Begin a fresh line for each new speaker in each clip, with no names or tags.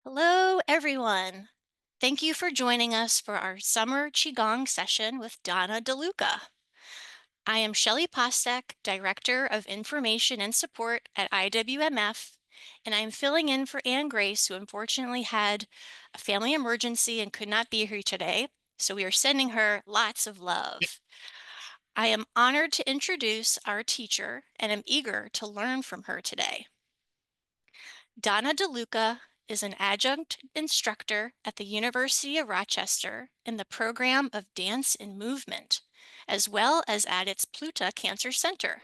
Hello, everyone. Thank you for joining us for our summer Qigong session with Donna DeLuca. I am Shelley Postek, Director of Information and Support at IWMF, and I'm filling in for Ann Grace, who unfortunately had a family emergency and could not be here today. So we are sending her lots of love. I am honored to introduce our teacher and am eager to learn from her today. Donna DeLuca is an adjunct instructor at the University of Rochester in the program of dance and movement, as well as at its Pluta Cancer Center.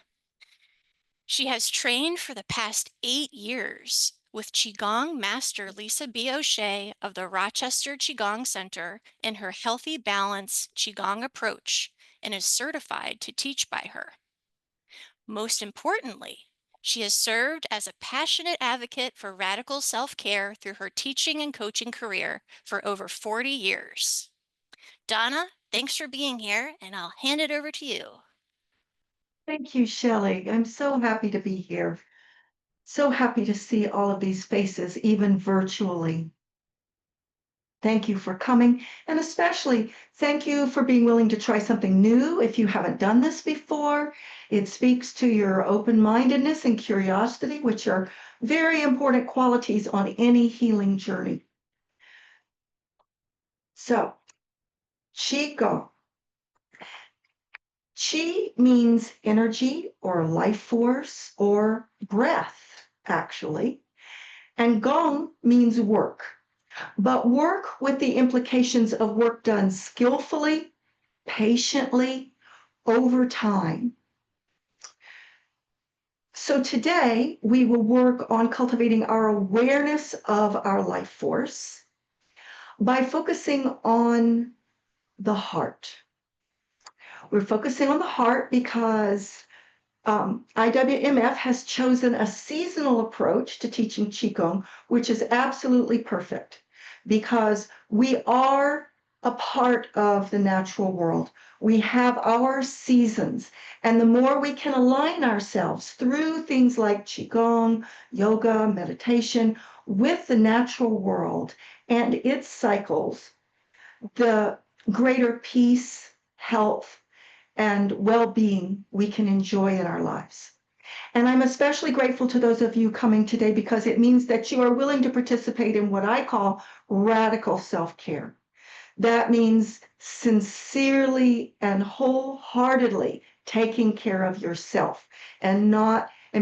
She has trained for the past 8 years with Qigong Master Lisa B. O'Shea of the Rochester Qigong Center in her Healthy Balance Qigong approach and is certified to teach by her. Most importantly, she has served as a passionate advocate for radical self-care through her teaching and coaching career for over 40 years. Donna, thanks for being here, and I'll hand it over to you.
Thank you, Shelley. I'm so happy to be here. So happy to see all of these faces, even virtually. Thank you for coming, and especially thank you for being willing to try something new if you haven't done this before. It speaks to your open-mindedness and curiosity, which are very important qualities on any healing journey. So, Qigong. Qi means energy or life force or breath, actually. And gong means work, but work with the implications of work done skillfully, patiently, over time. So today we will work on cultivating our awareness of our life force by focusing on the heart. We're focusing on the heart because IWMF has chosen a seasonal approach to teaching Qigong, which is absolutely perfect because we are a part of the natural world. We have our seasons, and the more we can align ourselves through things like Qigong, yoga, meditation with the natural world and its cycles, the greater peace, health, and well-being we can enjoy in our lives. And I'm especially grateful to those of you coming today because it means that you are willing to participate in what I call radical self-care. That means sincerely and wholeheartedly taking care of yourself and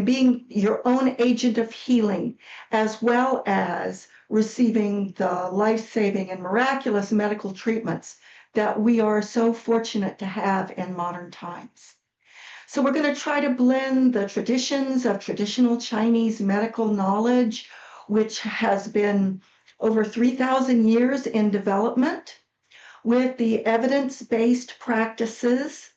being your own agent of healing, as well as receiving the life-saving and miraculous medical treatments that we are so fortunate to have in modern times. So we're going to try to blend the traditions of traditional Chinese medical knowledge, which has been over 3,000 years in development, with the evidence-based practices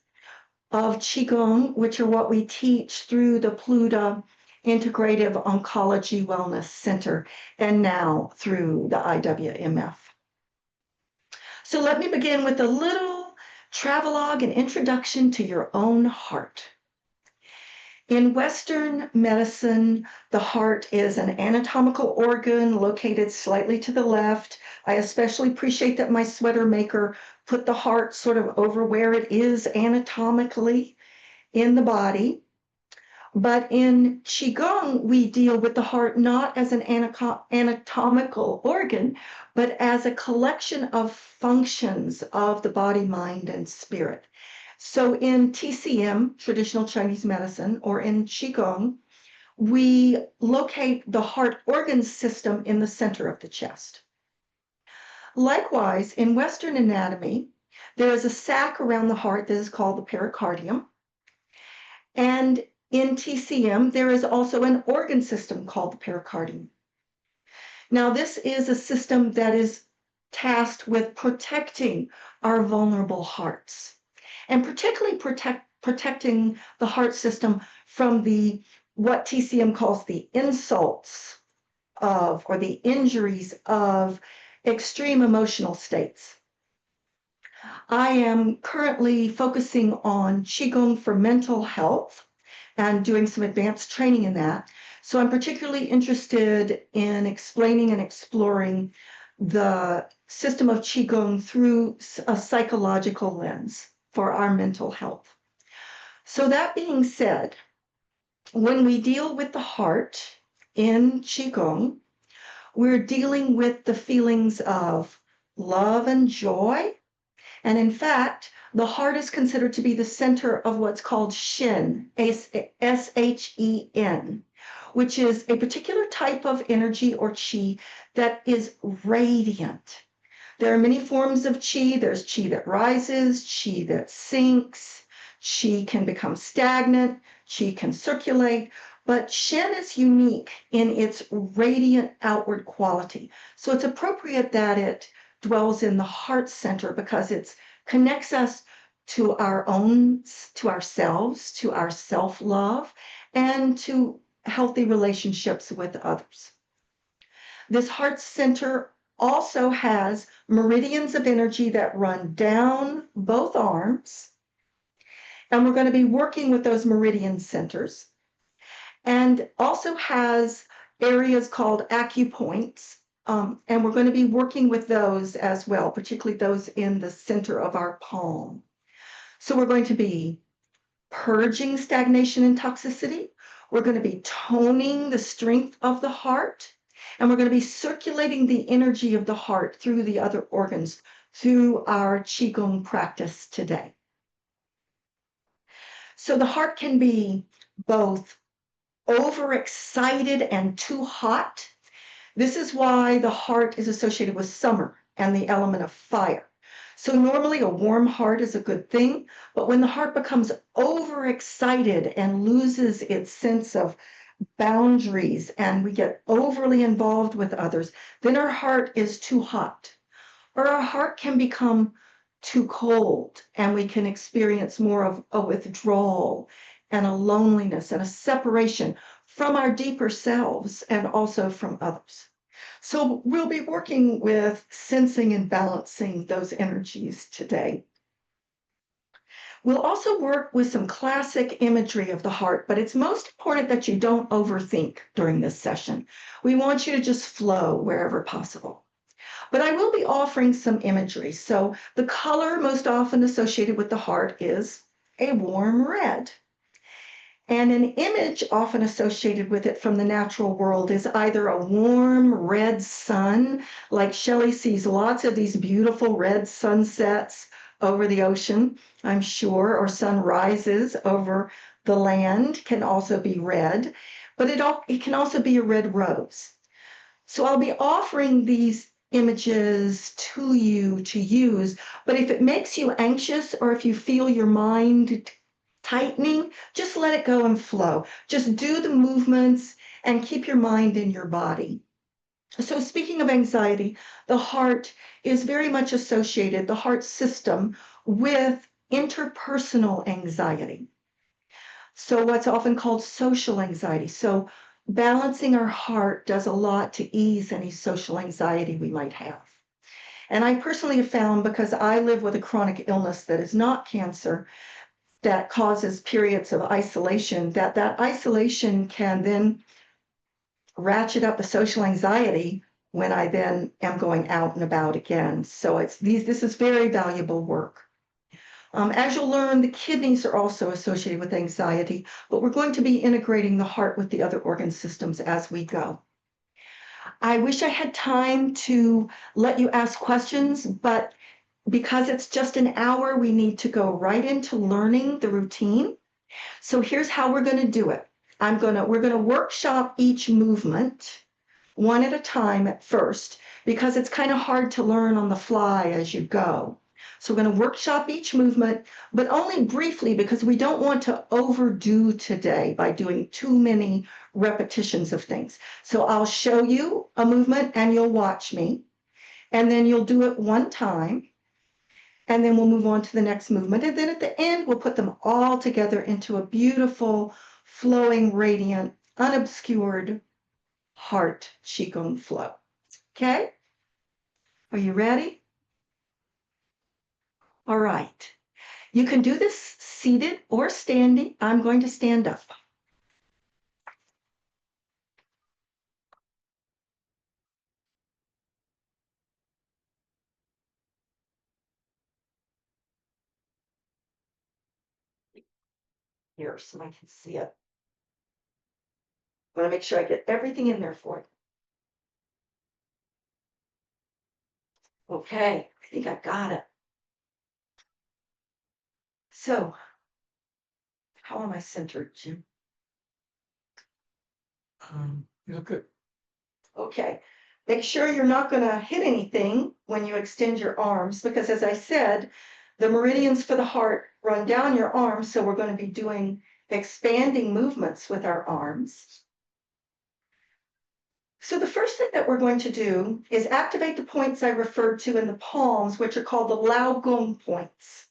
of Qigong, which are what we teach through the Pluta Integrative Oncology Wellness Center, and now through the IWMF. So let me begin with a little travelogue and introduction to your own heart. In Western medicine, the heart is an anatomical organ located slightly to the left. I especially appreciate that my sweater maker put the heart sort of over where it is anatomically in the body. But in Qigong, we deal with the heart not as an anatomical organ, but as a collection of functions of the body, mind, and spirit. So in TCM, traditional Chinese medicine, or in Qigong, we locate the heart organ system in the center of the chest. Likewise, in Western anatomy, there is a sac around the heart that is called the pericardium. And in TCM, there is also an organ system called the pericardium. Now, this is a system that is tasked with protecting our vulnerable hearts, and particularly protecting the heart system from what TCM calls the insults of, or the injuries of, extreme emotional states. I am currently focusing on Qigong for mental health and doing some advanced training in that. So I'm particularly interested in explaining and exploring the system of Qigong through a psychological lens for our mental health. So that being said, when we deal with the heart in Qigong, we're dealing with the feelings of love and joy. And in fact, the heart is considered to be the center of what's called Shen, Shen, which is a particular type of energy or Qi that is radiant. There are many forms of Qi. There's Qi that rises, Qi that sinks, Qi can become stagnant, Qi can circulate, but Shen is unique in its radiant outward quality. So it's appropriate that it dwells in the heart center because it connects us to our own, to ourselves, to our self-love, and to healthy relationships with others. This heart center also has meridians of energy that run down both arms. And we're going to be working with those meridian centers. And also has areas called acupoints. And we're going to be working with those as well, particularly those in the center of our palm. So we're going to be purging stagnation and toxicity. We're going to be toning the strength of the heart. And we're going to be circulating the energy of the heart through the other organs through our Qigong practice today. So the heart can be both overexcited and too hot. This is why the heart is associated with summer and the element of fire. So normally a warm heart is a good thing, but when the heart becomes overexcited and loses its sense of boundaries and we get overly involved with others, then our heart is too hot. Or our heart can become too cold and we can experience more of a withdrawal and a loneliness and a separation from our deeper selves and also from others. So we'll be working with sensing and balancing those energies today. We'll also work with some classic imagery of the heart, but it's most important that you don't overthink during this session. We want you to just flow wherever possible. But I will be offering some imagery. So the color most often associated with the heart is a warm red. And an image often associated with it from the natural world is either a warm red sun, like Shelley sees lots of these beautiful red sunsets over the ocean, I'm sure, or sunrises over the land can also be red, but it can also be a red rose. So I'll be offering these images to you to use, but if it makes you anxious or if you feel your mind tightening, just let it go and flow. Just do the movements and keep your mind in your body. So speaking of anxiety, the heart is very much associated, the heart system, with interpersonal anxiety. So what's often called social anxiety. So balancing our heart does a lot to ease any social anxiety we might have. And I personally have found, because I live with a chronic illness that is not cancer, that causes periods of isolation, that isolation can then ratchet up the social anxiety when I then am going out and about again. So this is very valuable work. As you'll learn, the kidneys are also associated with anxiety, but we're going to be integrating the heart with the other organ systems as we go. I wish I had time to let you ask questions, but because it's just an hour, we need to go right into learning the routine. So here's how we're going to do it. We're going to workshop each movement one at a time at first, because it's kind of hard to learn on the fly as you go. So we're going to workshop each movement, but only briefly because we don't want to overdo today by doing too many repetitions of things. So I'll show you a movement and you'll watch me, and then you'll do it one time, and then we'll move on to the next movement. And then at the end, we'll put them all together into a beautiful, flowing, radiant, unobscured heart Qigong flow. Okay? Are you ready? All right. You can do this seated or standing. I'm going to stand up. here so I can see it. I want to make sure I get everything in there for you. Okay, I think I got it. So, how am I centered, Jim?
You look good.
Okay. Make sure you're not going to hit anything when you extend your arms, because as I said, the meridians for the heart run down your arms, so we're going to be doing expanding movements with our arms. So the first thing that we're going to do is activate the points I referred to in the palms, which are called the Lao Gong points.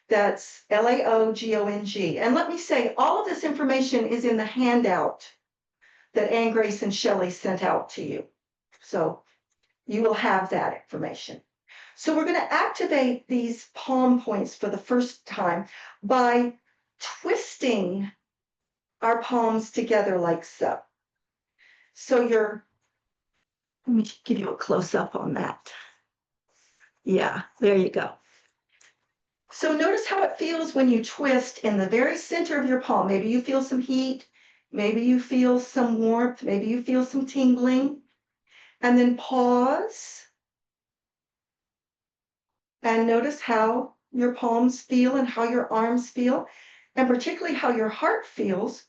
That's Laogong. And let me say, all of this information is in the handout that Anne Grace and Shelley sent out to you. So you will have that information. So we're going to activate these palm points for the first time by twisting our palms together like so. So let me give you a close up on that. Yeah, there you go. So notice how it feels when you twist in the very center of your palm. Maybe you feel some heat, maybe you feel some warmth, maybe you feel some tingling. And then pause and notice how your palms feel and how your arms feel, and particularly how your heart feels,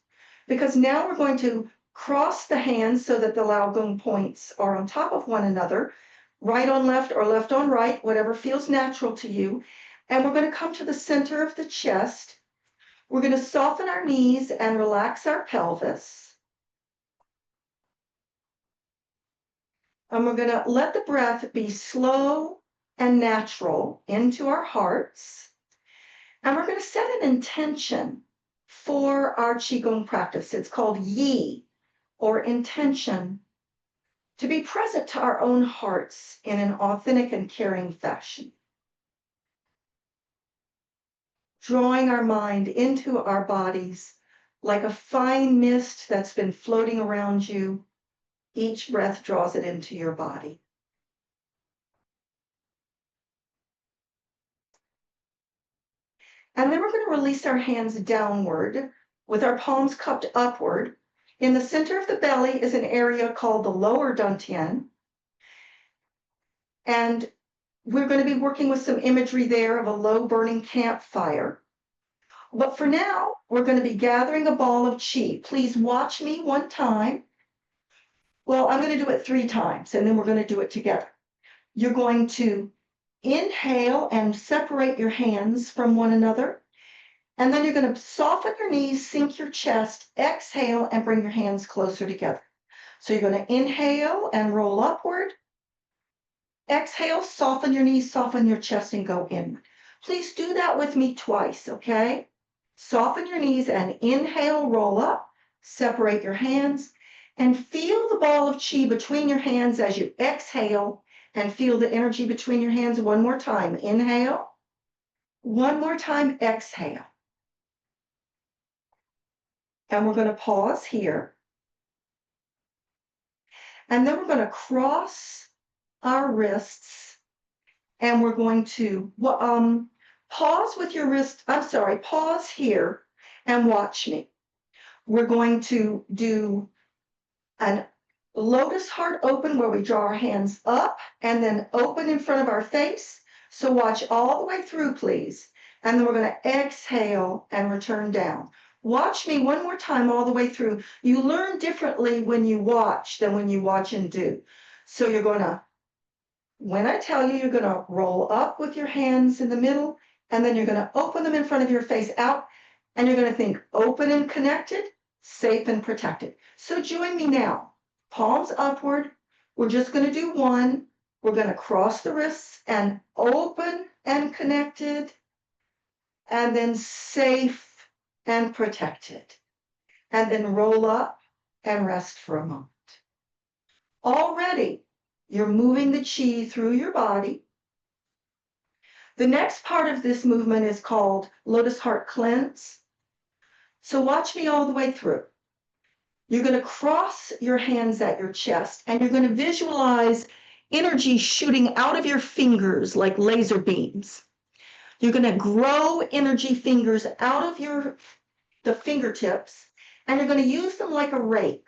because now we're going to cross the hands so that the Lao Gong points are on top of one another, right on left or left on right, whatever feels natural to you. And we're going to come to the center of the chest. We're going to soften our knees and relax our pelvis. And we're going to let the breath be slow and natural into our hearts. And we're going to set an intention for our Qigong practice. It's called Yi, or intention, to be present to our own hearts in an authentic and caring fashion. Drawing our mind into our bodies like a fine mist that's been floating around you. Each breath draws it into your body. And then we're going to release our hands downward with our palms cupped upward. In the center of the belly is an area called the lower dantian. And we're going to be working with some imagery there of a low burning campfire. But for now, we're going to be gathering a ball of qi. Please watch me one time. Well, I'm going to do it 3 times, and then we're going to do it together. You're going to inhale and separate your hands from one another. And then you're going to soften your knees, sink your chest, exhale, and bring your hands closer together. So you're going to inhale and roll upward. Exhale, soften your knees, soften your chest, and go inward. Please do that with me twice, okay? Soften your knees and inhale, roll up, separate your hands, and feel the ball of qi between your hands as you exhale, and feel the energy between your hands one more time. Inhale. One more time, exhale. And we're going to pause here. And then we're going to cross our wrists, and we're going to pause with your wrist. Pause here and watch me. We're going to do an lotus heart open where we draw our hands up and then open in front of our face. So watch all the way through, please. And then we're going to exhale and return down. Watch me one more time all the way through. You learn differently when you watch than when you watch and do. So you're going to, when I tell you, you're going to roll up with your hands in the middle, and then you're going to open them in front of your face out, and you're going to think open and connected, safe and protected. So join me now. Palms upward. We're just going to do one. We're going to cross the wrists and open and connected, and then safe and protected. And then roll up and rest for a moment. Already, you're moving the qi through your body. The next part of this movement is called Lotus Heart Cleanse. So watch me all the way through. You're going to cross your hands at your chest, and you're going to visualize energy shooting out of your fingers like laser beams. You're going to grow energy fingers out of your the fingertips, and you're going to use them like a rake.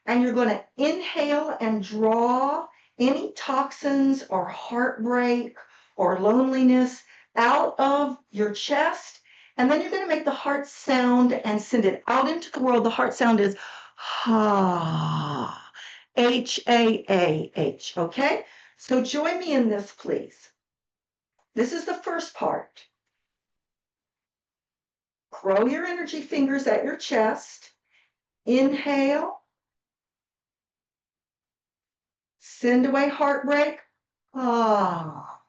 And you're going to inhale and draw any toxins or heartbreak or loneliness out of your chest. And then you're going to make the heart sound and send it out into the world. The heart sound is ha, H-A-A-H, okay? So join me in this, please. This is the first part. Grow your energy fingers at your chest. Inhale. Send away heartbreak. Ah.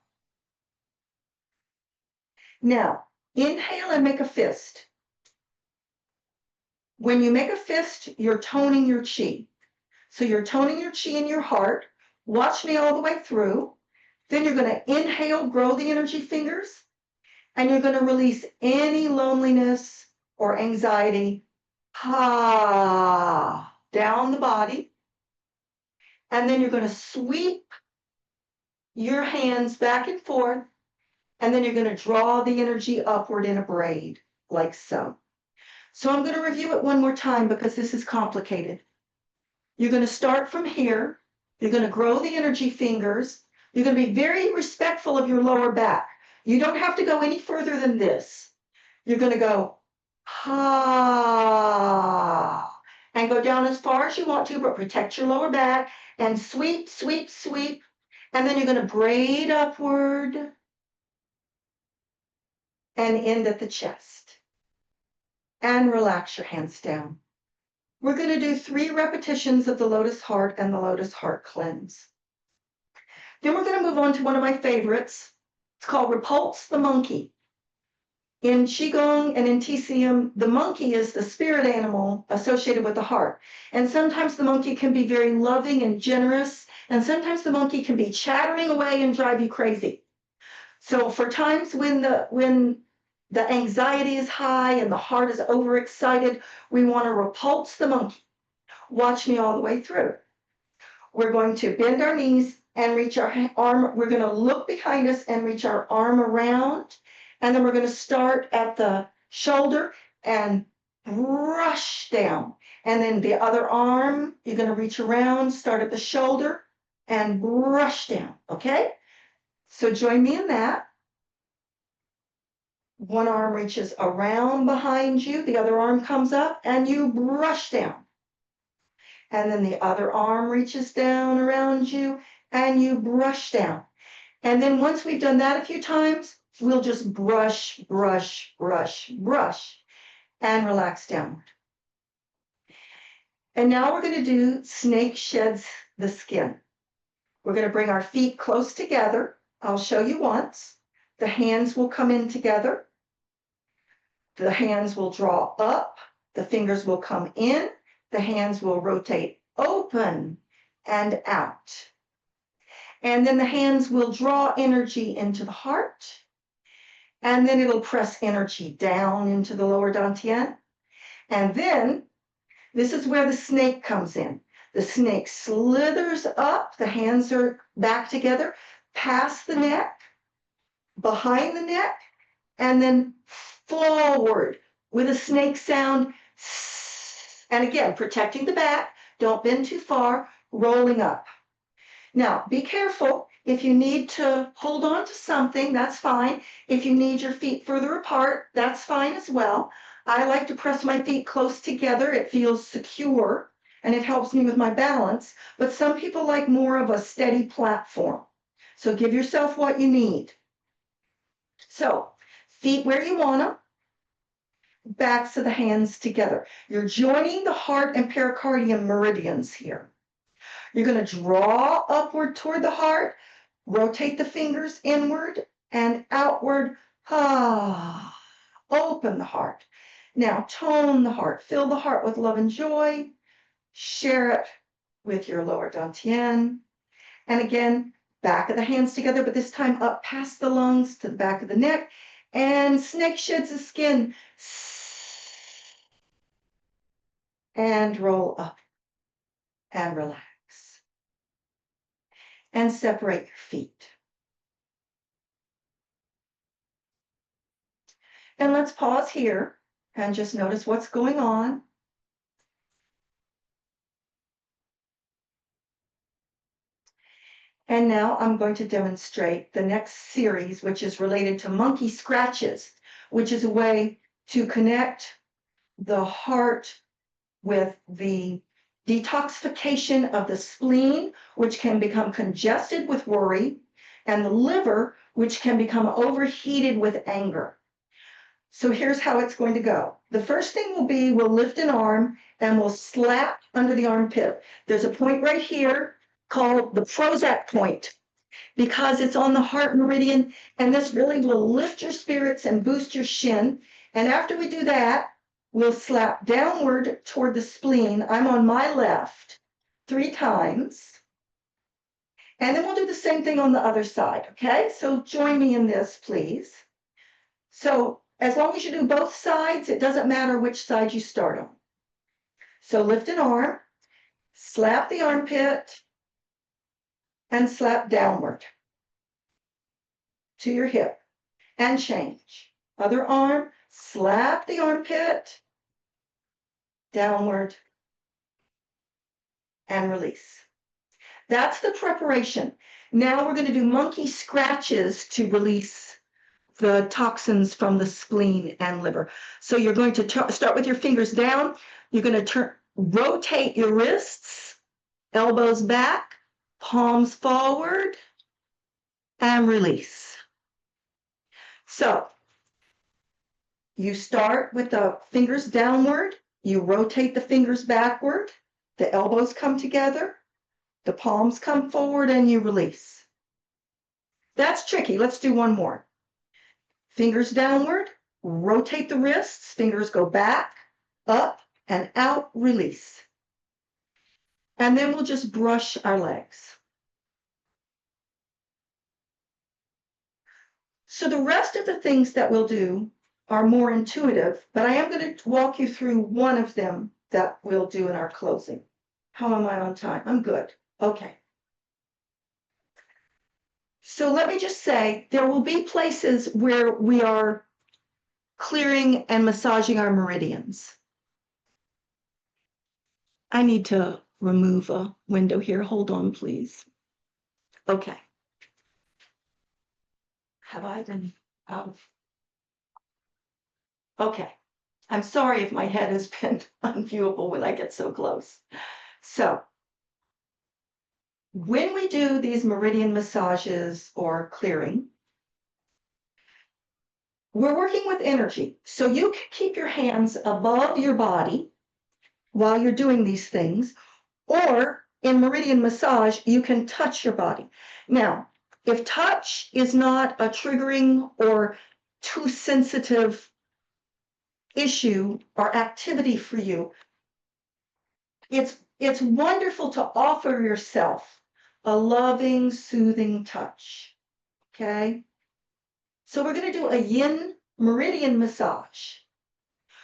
Now, inhale and make a fist. When you make a fist, you're toning your chi. So you're toning your chi in your heart. Watch me all the way through. Then you're going to inhale, grow the energy fingers, and you're going to release any loneliness or anxiety. Ha, down the body. And then you're going to sweep your hands back and forth, and then you're going to draw the energy upward in a braid, like so. So I'm going to review it one more time because this is complicated. You're going to start from here. You're going to grow the energy fingers. You're going to be very respectful of your lower back. You don't have to go any further than this. You're going to go, ha, and go down as far as you want to, but protect your lower back, and sweep, sweep, sweep. And then you're going to braid upward and end at the chest. And relax your hands down. We're going to do 3 repetitions of the Lotus Heart and the Lotus Heart Cleanse. Then we're going to move on to one of my favorites. It's called Repulse the Monkey. In Qigong and in TCM, the monkey is the spirit animal associated with the heart. And sometimes the monkey can be very loving and generous, and sometimes the monkey can be chattering away and drive you crazy. So for times when the anxiety is high and the heart is overexcited, we want to repulse the monkey. Watch me all the way through. We're going to bend our knees and reach our arm. We're going to look behind us and reach our arm around. And then we're going to start at the shoulder and brush down. And then the other arm, you're going to reach around, start at the shoulder and brush down. Okay? So join me in that. One arm reaches around behind you, the other arm comes up, and you brush down. And then the other arm reaches down around you, and you brush down. And then once we've done that a few times, we'll just brush, brush, brush, brush, and relax downward. And now we're going to do snake sheds the skin. We're going to bring our feet close together. I'll show you once. The hands will come in together. The hands will draw up, the fingers will come in, the hands will rotate open and out. And then the hands will draw energy into the heart, and then it'll press energy down into the lower dantian. And then this is where the snake comes in. The snake slithers up, the hands are back together, past the neck, behind the neck, and then forward with a snake sound. And again, protecting the back, don't bend too far, rolling up. Now, be careful. If you need to hold on to something, that's fine. If you need your feet further apart, that's fine as well. I like to press my feet close together. It feels secure and it helps me with my balance. But some people like more of a steady platform. So give yourself what you need. So, feet where you want them, backs of the hands together. You're joining the heart and pericardium meridians here. You're going to draw upward toward the heart, rotate the fingers inward and outward. Ah, open the heart. Now tone the heart. Fill the heart with love and joy. Share it with your lower dantian. And again, back of the hands together, but this time up past the lungs to the back of the neck. And snake sheds the skin. And roll up and relax. And separate your feet. And let's pause here And just notice what's going on. And now I'm going to demonstrate the next series, which is related to monkey scratches, which is a way to connect the heart with the detoxification of the spleen, which can become congested with worry, and the liver, which can become overheated with anger. So here's how it's going to go. The first thing will be we'll lift an arm and we'll slap under the armpit. There's a point right here called the Prozac point because it's on the heart meridian, and this really will lift your spirits and boost your shin. And after we do that, we'll slap downward toward the spleen. I'm on my left 3 times. And then we'll do the same thing on the other side, okay? So join me in this, please. So as long as you do both sides, it doesn't matter which side you start on. So lift an arm, slap the armpit, and slap downward to your hip, and change. Other arm, slap the armpit, downward, and release. That's the preparation. Now we're going to do monkey scratches to release the toxins from the spleen and liver. So you're going to start with your fingers down. You're going to rotate your wrists, elbows back, palms forward, and release. So you start with the fingers downward, you rotate the fingers backward, the elbows come together, the palms come forward, and you release. That's tricky. Let's do one more. Fingers downward, rotate the wrists, fingers go back, up, and out, release. And then we'll just brush our legs. So the rest of the things that we'll do are more intuitive, but I am going to walk you through one of them that we'll do in our closing. How am I on time? I'm good. Okay. So let me just say, there will be places where we are clearing and massaging our meridians. I need to remove a window here. Hold on, please. Okay. Have I been out of? Okay. I'm sorry if my head has been unviewable when I get so close. So when we do these meridian massages or clearing, we're working with energy. So you can keep your hands above your body while you're doing these things, or in meridian massage, you can touch your body. Now, if touch is not a triggering or too sensitive issue or activity for you, it's wonderful to offer yourself a loving, soothing touch, okay? So we're going to do a yin meridian massage.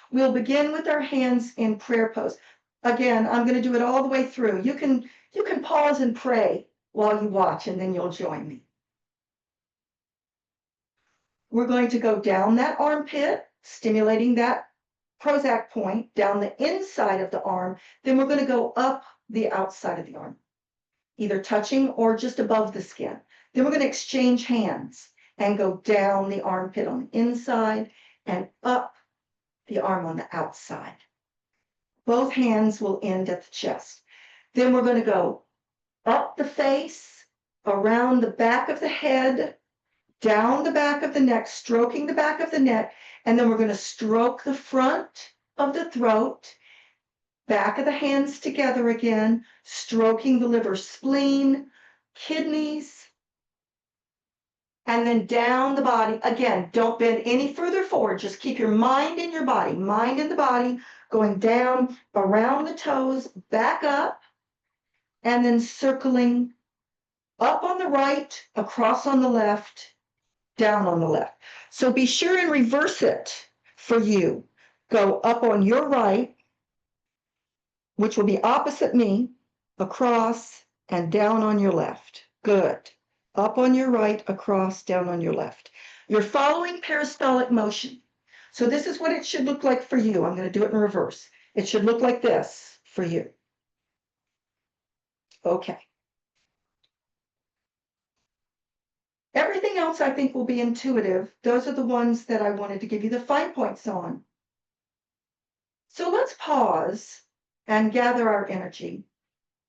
We'll begin with our hands in prayer pose. Again, I'm going to do it all the way through. You can pause and pray while you watch, and then you'll join me. We're going to go down that armpit, stimulating that Prozac point, down the inside of the arm. Then we're going to go up the outside of the arm, either touching or just above the skin. Then we're going to exchange hands and go down the armpit on the inside and up the arm on the outside. Both hands will end at the chest. Then we're going to go up the face, around the back of the head, down the back of the neck, stroking the back of the neck, and then we're going to stroke the front of the throat, back of the hands together again, stroking the liver, spleen, kidneys, and then down the body. Again, don't bend any further forward. Just keep your mind in your body, mind in the body, going down around the toes, back up, and then circling up on the right, across on the left, down on the left. So be sure and reverse it for you. Go up on your right, which will be opposite me, across, and down on your left. Good. Up on your right, across, down on your left. You're following peristaltic motion. So this is what it should look like for you. I'm going to do it in reverse. It should look like this for you. Okay. Everything else I think will be intuitive. Those are the ones that I wanted to give you the fine points on. So let's pause and gather our energy.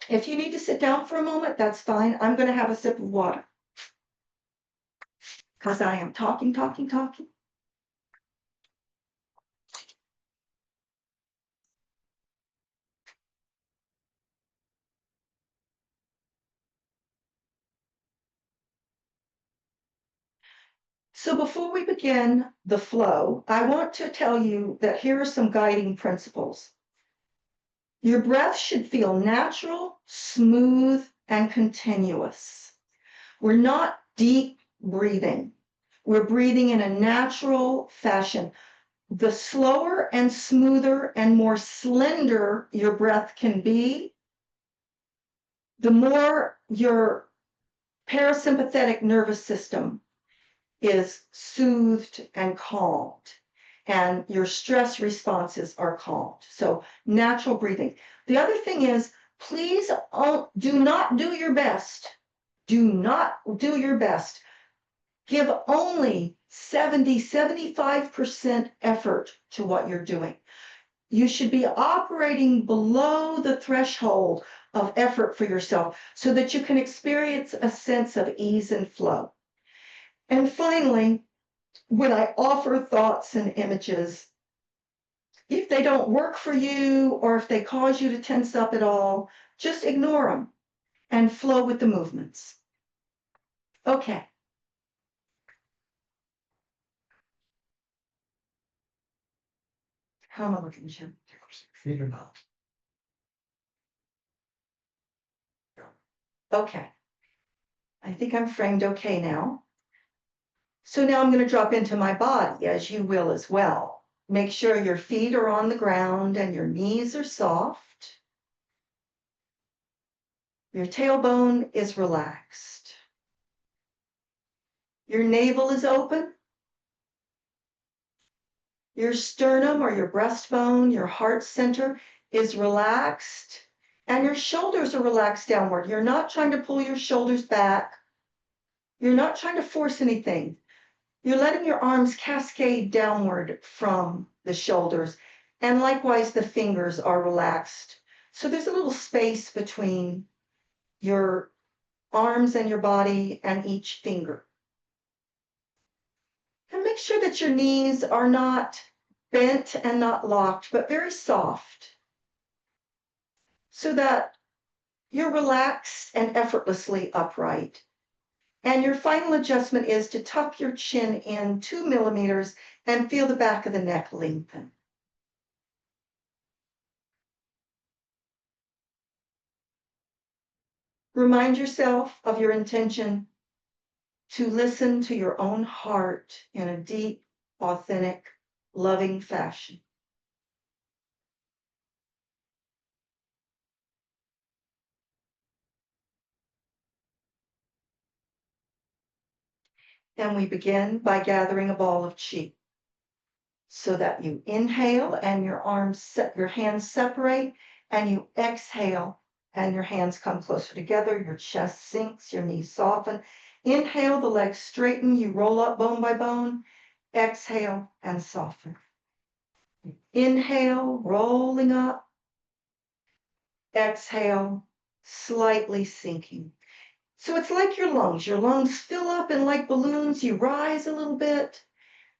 If you need to sit down for a moment, that's fine. I'm going to have a sip of water because I am talking. So before we begin the flow, I want to tell you that here are some guiding principles. Your breath should feel natural, smooth, and continuous. We're not deep breathing. We're breathing in a natural fashion. The slower and smoother and more slender your breath can be, the more your parasympathetic nervous system is soothed and calmed, and your stress responses are calmed. So natural breathing. The other thing is, please do not do your best. Do not do your best. Give only 75% effort to what you're doing. You should be operating below the threshold of effort for yourself so that you can experience a sense of ease and flow. And finally, when I offer thoughts and images, if they don't work for you or if they cause you to tense up at all, just ignore them and flow with the movements. Okay. How am I looking, Jim?
Feet or not.
Okay. I think I'm framed okay now. So now I'm going to drop into my body, as you will as well. Make sure your feet are on the ground and your knees are soft. Your tailbone is relaxed. Your navel is open. Your sternum or your breastbone, your heart center is relaxed. And your shoulders are relaxed downward. You're not trying to pull your shoulders back. You're not trying to force anything. You're letting your arms cascade downward from the shoulders. And likewise, the fingers are relaxed. So there's a little space between your arms and your body and each finger. And make sure that your knees are not bent and not locked, but very soft, so that you're relaxed and effortlessly upright. And your final adjustment is to tuck your chin in 2 millimeters and feel the back of the neck lengthen. Remind yourself of your intention to listen to your own heart in a deep, authentic, loving fashion. And we begin by gathering a ball of chi, so that you inhale and your hands separate, and you exhale and your hands come closer together, your chest sinks, your knees soften. Inhale, the legs straighten, you roll up bone by bone. Exhale and soften. Inhale, rolling up. Exhale, slightly sinking. So it's like your lungs. Your lungs fill up, and like balloons, you rise a little bit,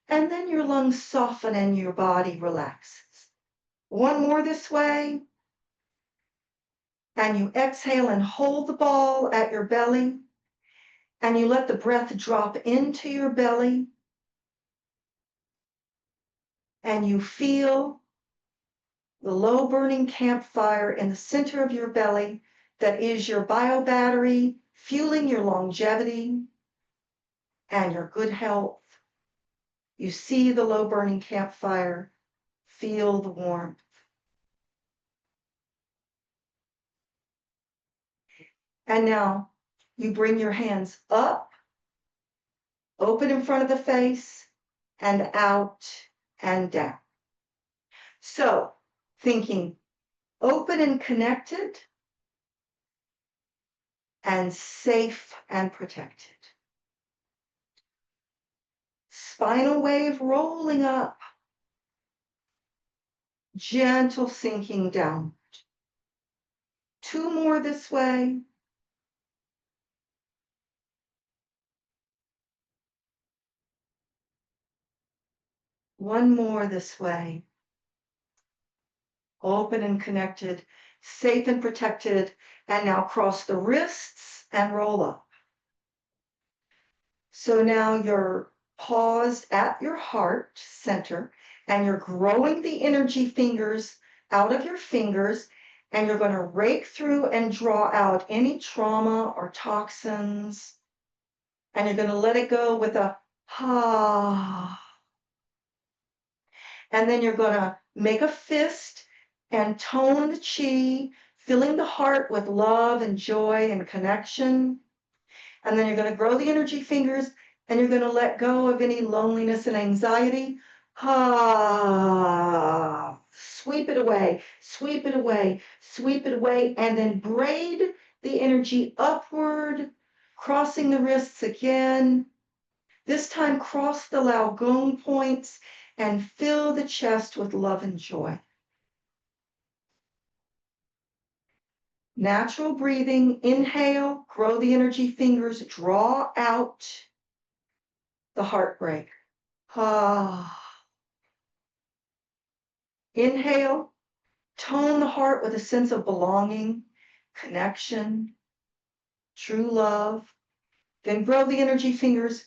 and then your lungs soften and your body relaxes. One more this way. And you exhale and hold the ball at your belly. And you let the breath drop into your belly. And you feel the low burning campfire in the center of your belly that is your bio battery, fueling your longevity and your good health. You see the low burning campfire, feel the warmth. And now you bring your hands up, open in front of the face, and out and down. So thinking open and connected and safe and protected. Spinal wave rolling up, gentle sinking down. 2 more this way. One more this way. Open and connected, safe and protected, and now cross the wrists and roll up. So now you're paused at your heart center, and you're growing the energy fingers out of your fingers, and you're going to rake through and draw out any trauma or toxins, and you're going to let it go with a ha. And then you're going to make a fist and tone the chi, filling the heart with love and joy and connection. And then you're going to grow the energy fingers, and you're going to let go of any loneliness and anxiety. Ah, sweep it away, sweep it away, sweep it away, and then braid the energy upward, crossing the wrists again. This time, cross the Lao Gong points and fill the chest with love and joy. Natural breathing, inhale, grow the energy fingers, draw out the heartbreak. Ah. Inhale, tone the heart with a sense of belonging, connection, true love. Then grow the energy fingers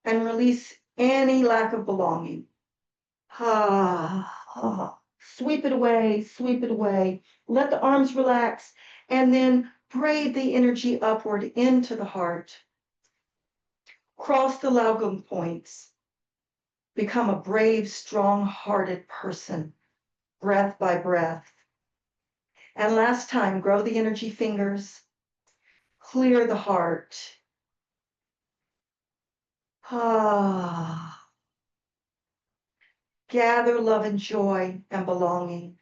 and release any lack of belonging. Ah. Sweep it away, sweep it away. Let the arms relax, and then braid the energy upward into the heart. Cross the Lao Gong points. Become a brave, strong-hearted person, breath by breath. And last time, grow the energy fingers, clear the heart. Ah. Gather love and joy and belonging.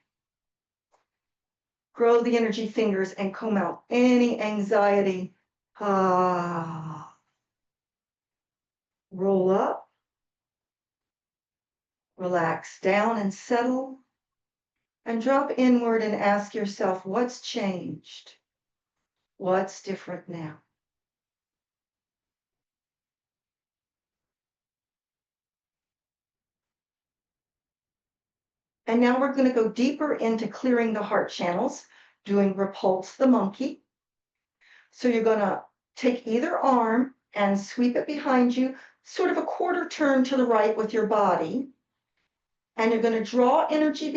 Grow the energy fingers and comb out any anxiety. Ah. Roll up. Relax down and settle. And drop inward and ask yourself, what's changed? What's different now? And now we're going to go deeper into clearing the heart channels, doing repulse the monkey. So you're going to take either arm and sweep it behind you, sort of a quarter turn to the right with your body. And you're going to draw energy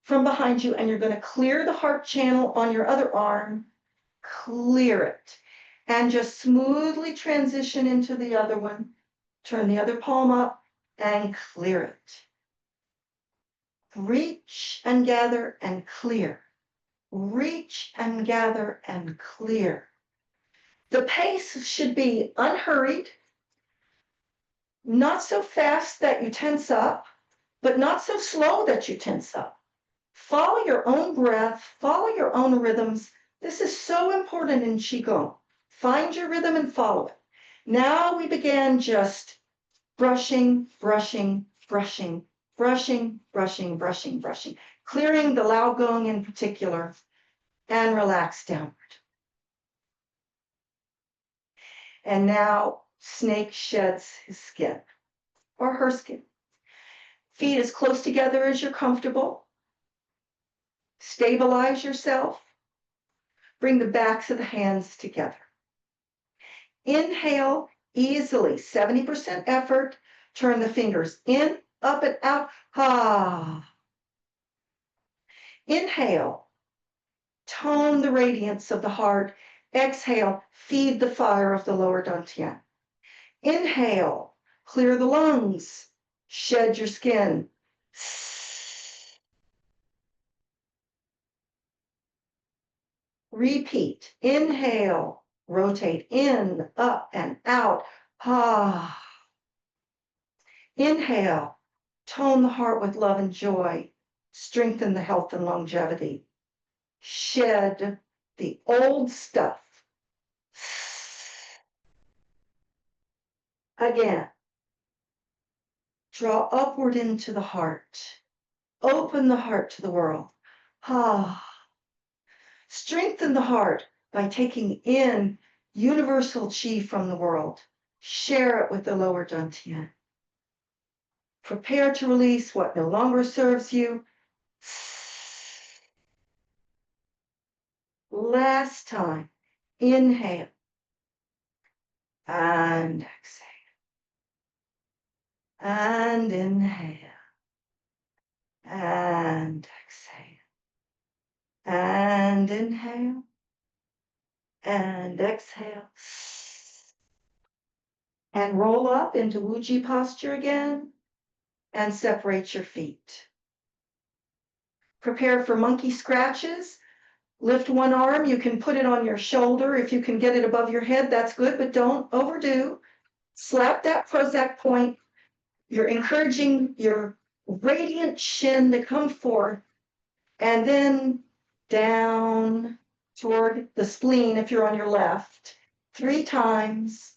from behind you, and you're going to clear the heart channel on your other arm, clear it, and just smoothly transition into the other one. Turn the other palm up and clear it. Reach and gather and clear. Reach and gather and clear. The pace should be unhurried, not so fast that you tense up, but not so slow that you tense up. Follow your own breath, follow your own rhythms. This is so important in Qigong. Find your rhythm and follow it. Now we began just brushing, brushing, brushing, brushing, brushing, brushing, brushing, clearing the Lao Gong in particular, and relax downward. And now snake sheds his skin or her skin. Feet as close together as you're comfortable. Stabilize yourself. Bring the backs of the hands together. Inhale easily, 70% effort. Turn the fingers in, up and out. Ah. Inhale. Tone the radiance of the heart. Exhale, feed the fire of the lower dantian. Inhale, clear the lungs, shed your skin. Repeat. Inhale, rotate in, up and out. Ah. Inhale, Tone the heart with love and joy. Strengthen the health and longevity. Shed the old stuff. Again, draw upward into the heart. Open the heart to the world. Ah. Strengthen the heart by taking in universal qi from the world. Share it with the lower dantian. Prepare to release what no longer serves you. Last time, inhale and exhale. And inhale and exhale. And inhale and exhale. And roll up into Wuji posture again and separate your feet. Prepare for monkey scratches. Lift one arm. You can put it on your shoulder. If you can get it above your head, that's good, but don't overdo. Slap that Prozac point. You're encouraging your radiant shin to come forth, and then down toward the spleen if you're on your left. 3 times,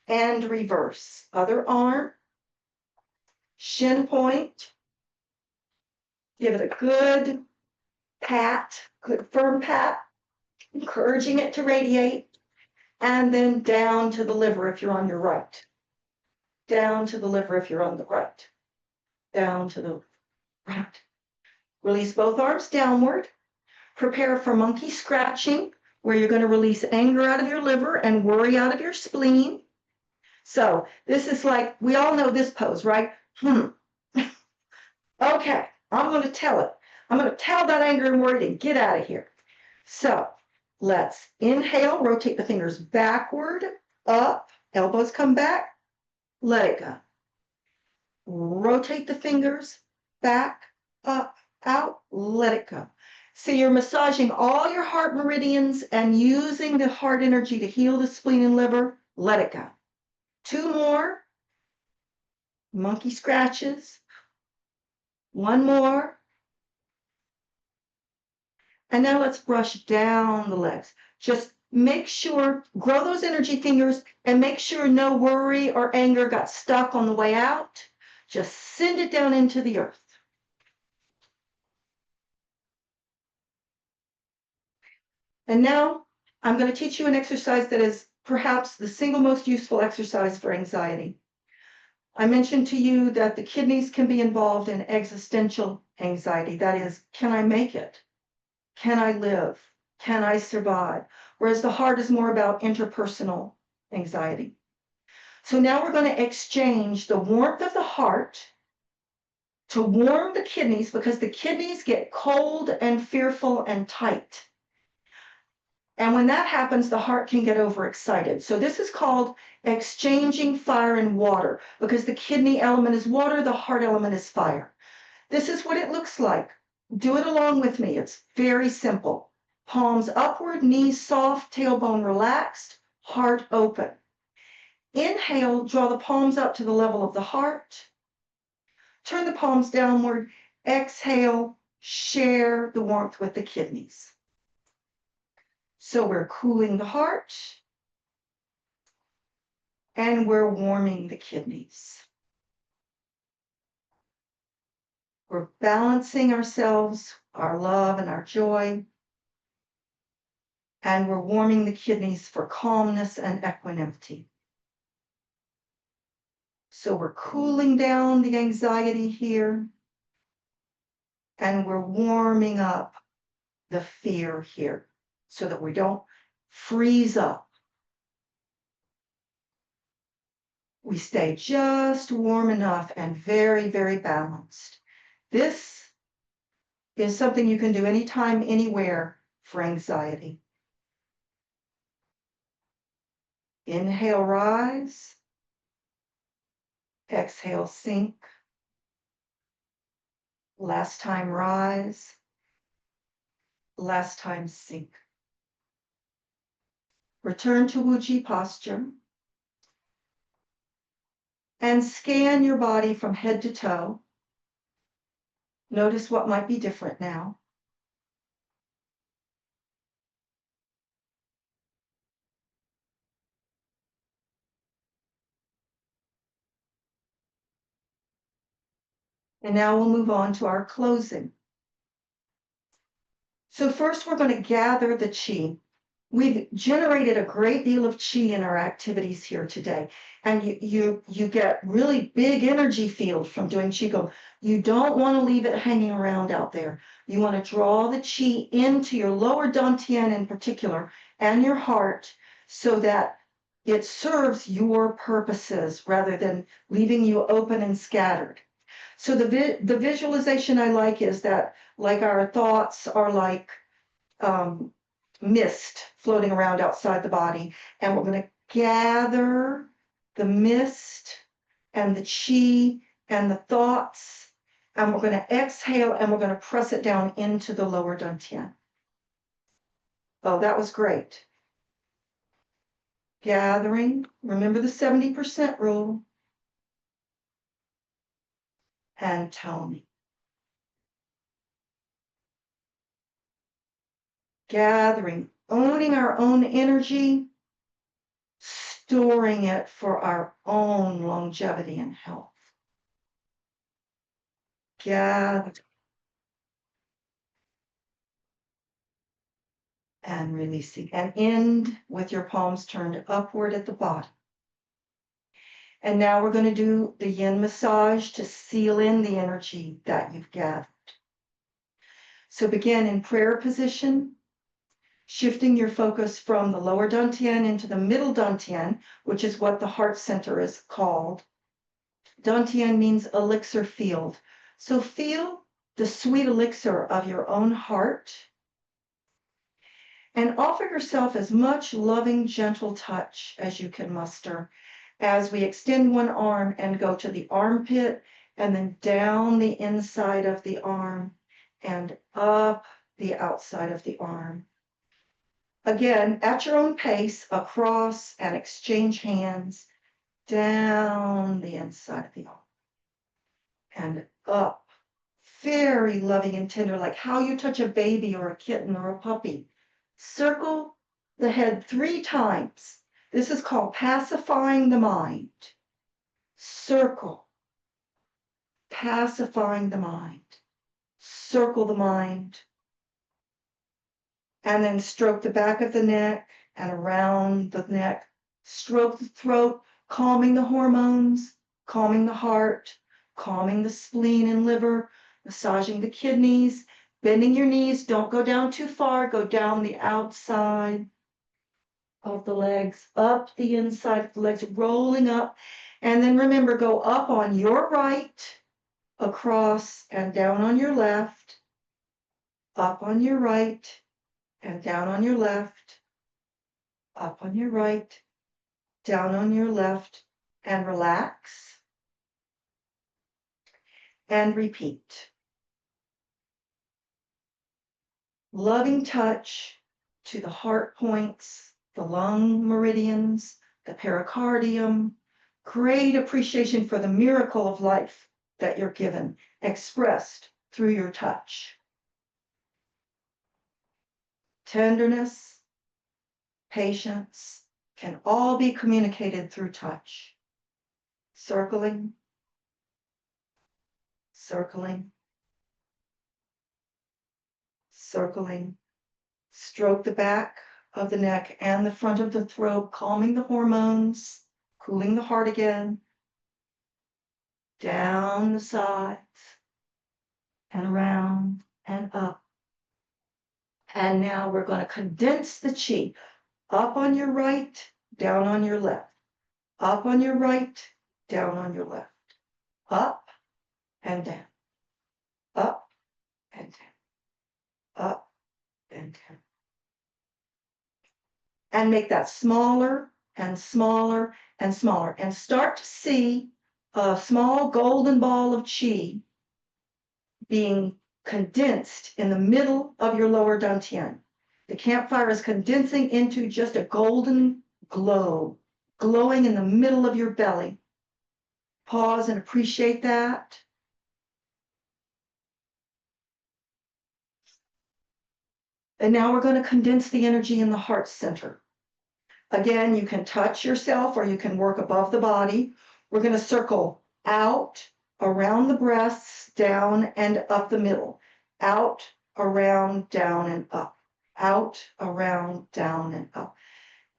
and reverse. Other arm, shin point. Give it a good pat, good firm pat, encouraging it to radiate. And then down to the liver if you're on your right. Down to the liver if you're on the right. Down to the right. Release both arms downward. Prepare for monkey scratching, where you're going to release anger out of your liver and worry out of your spleen. So this is like, we all know this pose, right? Okay, I'm going to tell it. I'm going to tell that anger and worry to get out of here. So let's inhale, rotate the fingers backward, up, elbows come back, let it go. Rotate the fingers back, up, out, let it go. So you're massaging all your heart meridians and using the heart energy to heal the spleen and liver, let it go. 2 more, monkey scratches. 1 more. And now let's brush down the legs. Just make sure, grow those energy fingers and make sure no worry or anger got stuck on the way out. Just send it down into the earth. And now I'm going to teach you an exercise that is perhaps the single most useful exercise for anxiety. I mentioned to you that the kidneys can be involved in existential anxiety. That is, can I make it? Can I live? Can I survive? Whereas the heart is more about interpersonal anxiety. So now we're going to exchange the warmth of the heart to warm the kidneys, because the kidneys get cold and fearful and tight. And when that happens, the heart can get overexcited. So this is called exchanging fire and water, because the kidney element is water, the heart element is fire. This is what it looks like. Do it along with me. It's very simple. Palms upward, knees soft, tailbone relaxed, heart open. Inhale, draw the palms up to the level of the heart. Turn the palms downward. Exhale, share the warmth with the kidneys. So we're cooling the heart and we're warming the kidneys. We're balancing ourselves, our love and our joy, and we're warming the kidneys for calmness and equanimity. So we're cooling down the anxiety here, and we're warming up the fear here so that we don't freeze up. We stay just warm enough and very, very balanced. This is something you can do anytime, anywhere for anxiety. Inhale, rise. Exhale, sink. Last time, rise. Last time, sink. Return to Wuji posture. and scan your body from head to toe. Notice what might be different now. And now we'll move on to our closing. So first we're going to gather the chi. We've generated a great deal of chi in our activities here today. And you get really big energy field from doing Qigong. You don't want to leave it hanging around out there. You want to draw the chi into your lower dantian in particular and your heart so that it serves your purposes rather than leaving you open and scattered. So the visualization I like is that like our thoughts are like mist floating around outside the body, and we're going to gather the mist and the chi and the thoughts, and we're going to exhale and we're going to press it down into the lower dantian. Oh, that was great. Gathering, remember the 70% rule, and toning. Gathering, owning our own energy, storing it for our own longevity and health. Gather and releasing, and end with your palms turned upward at the bottom. And now we're going to do the yin massage to seal in the energy that you've gathered. So begin in prayer position, shifting your focus from the lower dantian into the middle dantian, which is what the heart center is called. Dantian means elixir field. So feel the sweet elixir of your own heart and offer yourself as much loving, gentle touch as you can muster as we extend one arm and go to the armpit and then down the inside of the arm and up the outside of the arm. Again, at your own pace, across and exchange hands down the inside of the arm and up. Very loving and tender, like how you touch a baby or a kitten or a puppy. Circle the head 3 times. This is called pacifying the mind. Circle, pacifying the mind. Circle the mind. And then stroke the back of the neck and around the neck. Stroke the throat, calming the hormones, calming the heart, calming the spleen and liver, massaging the kidneys, bending your knees. Don't go down too far. Go down the outside of the legs, up the inside of the legs, rolling up. And then remember, go up on your right, across and down on your left, up on your right and down on your left, up on your right, down on your left, and relax. And repeat. Loving touch to the heart points, the lung meridians, the pericardium. Great appreciation for the miracle of life that you're given, expressed through your touch. Tenderness, patience can all be communicated through touch. Circling, circling, circling. Stroke the back of the neck and the front of the throat, calming the hormones, cooling the heart again. Down the sides and around and up. And now we're going to condense the chi. Up on your right, down on your left. Up on your right, down on your left. Up and down. Up and down. Up and down. And make that smaller and smaller and smaller. And start to see a small golden ball of chi being condensed in the middle of your lower dantian. The campfire is condensing into just a golden glow, glowing in the middle of your belly. Pause and appreciate that. And now we're going to condense the energy in the heart center. Again, you can touch yourself or you can work above the body. We're going to circle out, around the breasts, down and up the middle. Out, around, down and up. Out, around, down and up.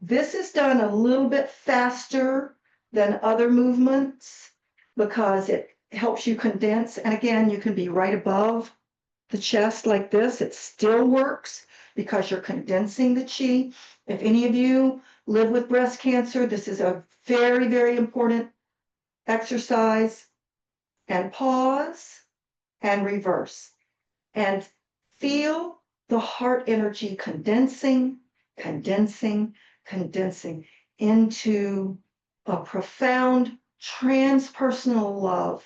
This is done a little bit faster than other movements because it helps you condense. And again, you can be right above the chest like this. It still works because you're condensing the chi. If any of you live with breast cancer, this is a very, very important exercise. And pause and reverse. And feel the heart energy condensing, condensing, condensing into a profound transpersonal love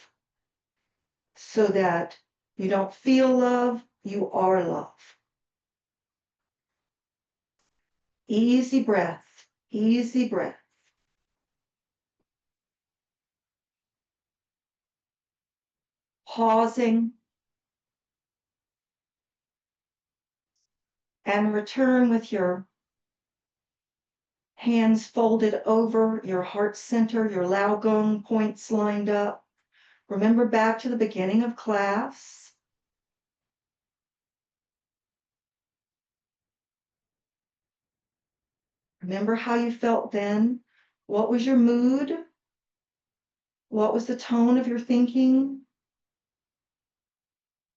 so that you don't feel love, you are love. Easy breath, easy breath. Pausing and return with your hands folded over your heart center, your Lao Gong points lined up. Remember back to the beginning of class. Remember how you felt then? What was your mood? What was the tone of your thinking?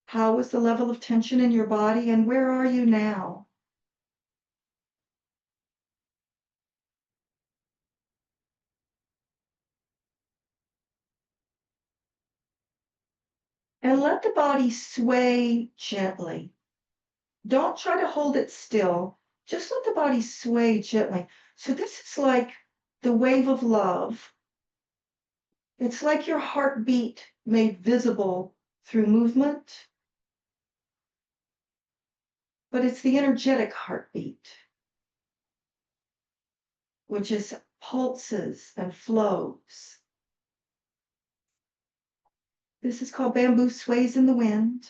How was the level of tension in your body? And where are you now? And let the body sway gently. Don't try to hold it still. Just let the body sway gently. So this is like the wave of love. It's like your heartbeat made visible through movement, but it's the energetic heartbeat, which is pulses and flows. This is called bamboo sways in the wind.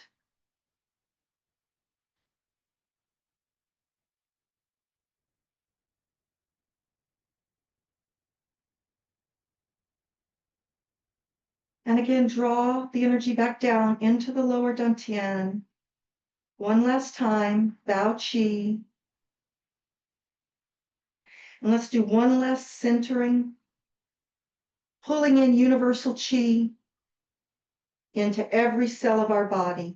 And again, draw the energy back down into the lower dantian. One last time, bow chi. And let's do one last centering, pulling in universal chi into every cell of our body.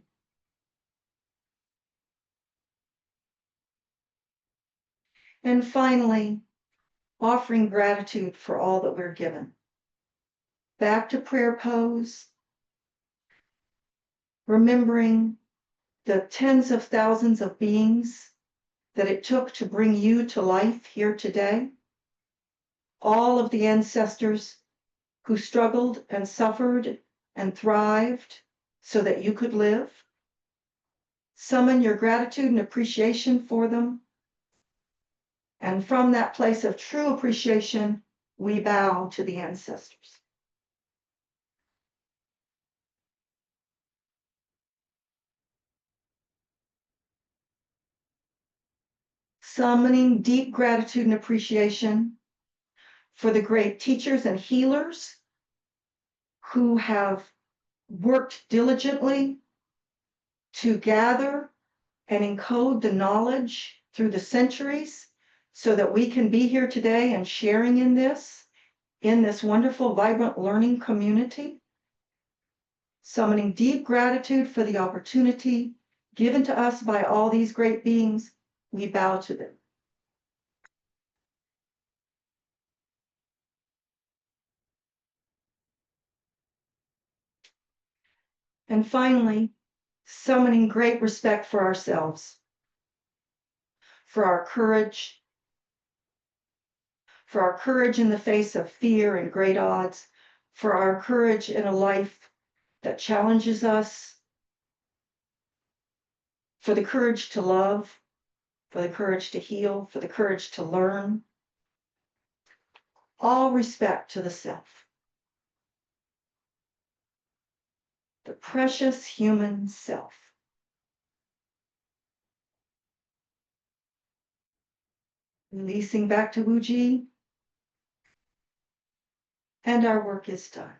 And finally, offering gratitude for all that we're given. Back to prayer pose, remembering the tens of thousands of beings that it took to bring you to life here today. All of the ancestors who struggled and suffered and thrived so that you could live. Summon your gratitude and appreciation for them. And from that place of true appreciation, we bow to the ancestors. Summoning deep gratitude and appreciation for the great teachers and healers who have worked diligently to gather and encode the knowledge through the centuries so that we can be here today and sharing in this wonderful, vibrant learning community. Summoning deep gratitude for the opportunity given to us by all these great beings, we bow to them. And finally, summoning great respect for ourselves, for our courage in the face of fear and great odds, for our courage in a life that challenges us, for the courage to love, for the courage to heal, for the courage to learn. All respect to the self. the precious human self. Releasing back to Wuji, and our work is done.